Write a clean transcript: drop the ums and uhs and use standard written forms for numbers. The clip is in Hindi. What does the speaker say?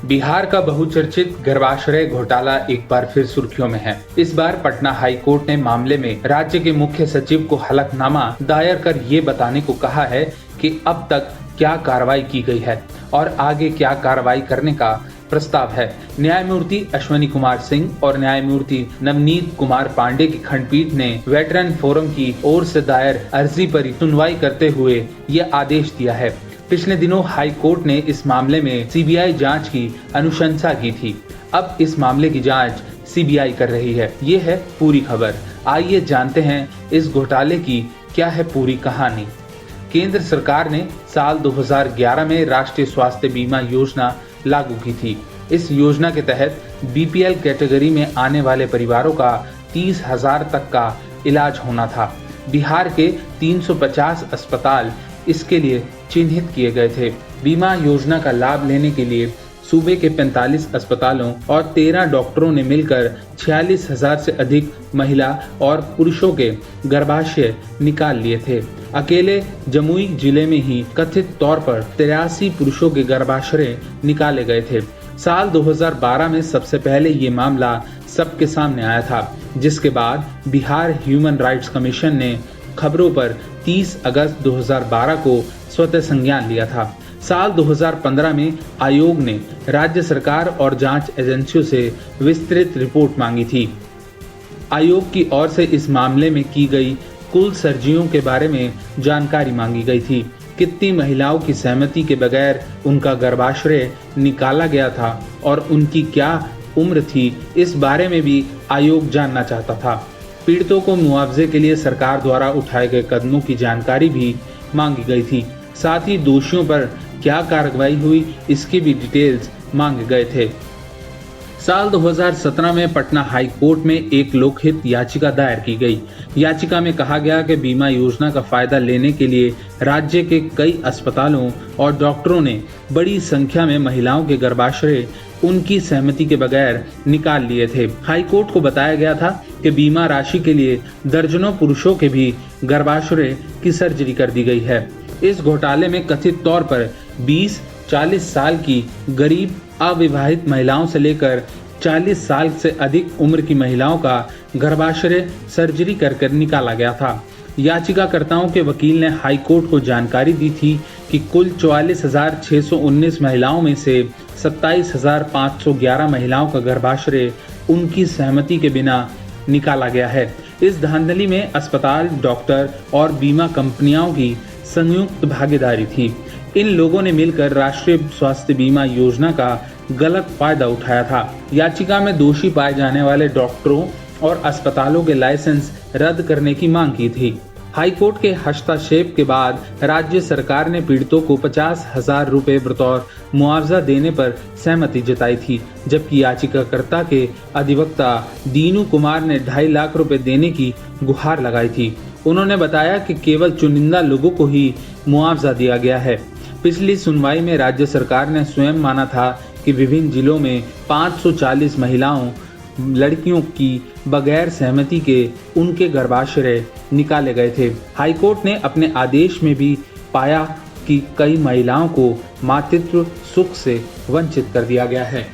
बिहार का बहुचर्चित गर्भाश्रय घोटाला एक बार फिर सुर्खियों में है। इस बार पटना हाई कोर्ट ने मामले में राज्य के मुख्य सचिव को हलफनामा दायर कर ये बताने को कहा है कि अब तक क्या कार्रवाई की गई है और आगे क्या कार्रवाई करने का प्रस्ताव है। न्यायमूर्ति अश्विनी कुमार सिंह और न्यायमूर्ति नवनीत कुमार पांडे की खंडपीठ ने वेटरन फोरम की ओर से दायर अर्जी पर सुनवाई करते हुए ये आदेश दिया है। पिछले दिनों हाई कोर्ट ने इस मामले में सीबीआई जांच की अनुशंसा की थी। अब इस मामले की जांच सीबीआई कर रही है। ये है पूरी खबर। आइए जानते हैं इस घोटाले की क्या है पूरी कहानी। केंद्र सरकार ने साल 2011 में राष्ट्रीय स्वास्थ्य बीमा योजना लागू की थी। इस योजना के तहत बीपीएल कैटेगरी में आने वाले परिवारों का 30,000 तक का इलाज होना था। बिहार के 350 अस्पताल इसके लिए चिन्हित किए गए थे। बीमा योजना का लाभ लेने के लिए सूबे के 45 अस्पतालों और 13 डॉक्टरों ने मिलकर 46,000 से अधिक महिला और पुरुषों के गर्भाशय निकाल लिए थे। अकेले जमुई जिले में ही कथित तौर पर 83 पुरुषों के गर्भाशय निकाले गए थे। साल 2012 में सबसे पहले ये मामला सबके सामने आया था, जिसके बाद बिहार ह्यूमन राइट्स कमीशन ने खबरों पर 30 अगस्त 2012 को स्वतः संज्ञान लिया था। साल 2015 में आयोग ने राज्य सरकार और जांच एजेंसियों से विस्तृत रिपोर्ट मांगी थी। आयोग की ओर से इस मामले में की गई कुल सर्जरियों के बारे में जानकारी मांगी गई थी। कितनी महिलाओं की सहमति के बगैर उनका गर्भाशय निकाला गया था और उनकी क्या उम्र थी, इस बारे में भी आयोग जानना चाहता था। पीड़ितों को मुआवजे के लिए सरकार द्वारा उठाए गए कदमों की जानकारी भी मांगी गई थी। साथ ही दोषियों पर क्या कार्रवाई हुई, इसकी भी डिटेल्स मांगे गए थे। साल 2017 में पटना हाई कोर्ट में एक लोकहित याचिका दायर की गई। याचिका में कहा गया कि बीमा योजना का फायदा लेने के लिए राज्य के कई अस्पतालों और डॉक्टरों ने बड़ी संख्या में महिलाओं के गर्भाशय उनकी सहमति के बगैर निकाल लिए थे। हाई कोर्ट को बताया गया था कि बीमा राशि के लिए दर्जनों पुरुषों के भी गर्भाशय की सर्जरी कर दी गई है। इस घोटाले में कथित तौर पर 20-40 साल की गरीब अविवाहित महिलाओं से लेकर 40 साल से अधिक उम्र की महिलाओं का गर्भाशय सर्जरी कर निकाला गया था। याचिकाकर्ताओं के वकील ने हाई कोर्ट को जानकारी दी थी कि कुल 44,619 महिलाओं में से 27,511 महिलाओं का गर्भाशय उनकी सहमति के बिना निकाला गया है। इस धांधली में अस्पताल, डॉक्टर और बीमा कंपनियों की संयुक्त भागीदारी थी। इन लोगों ने मिलकर राष्ट्रीय स्वास्थ्य बीमा योजना का गलत फायदा उठाया था। याचिका में दोषी पाए जाने वाले डॉक्टरों और अस्पतालों के लाइसेंस रद्द करने की मांग की थी। हाई कोर्ट के हस्तक्षेप के बाद राज्य सरकार ने पीड़ितों को 50,000 रुपए बतौर मुआवजा देने पर सहमति जताई थी, जबकि याचिकाकर्ता के अधिवक्ता दीनू कुमार ने 2.5 लाख रुपए देने की गुहार लगाई थी। उन्होंने बताया कि केवल चुनिंदा लोगों को ही मुआवजा दिया गया है। पिछली सुनवाई में राज्य सरकार ने स्वयं माना था कि विभिन्न जिलों में 540 महिलाओं लड़कियों की बगैर सहमति के उनके गर्भाशय निकाले गए थे। हाईकोर्ट ने अपने आदेश में भी पाया कि कई महिलाओं को मातृत्व सुख से वंचित कर दिया गया है।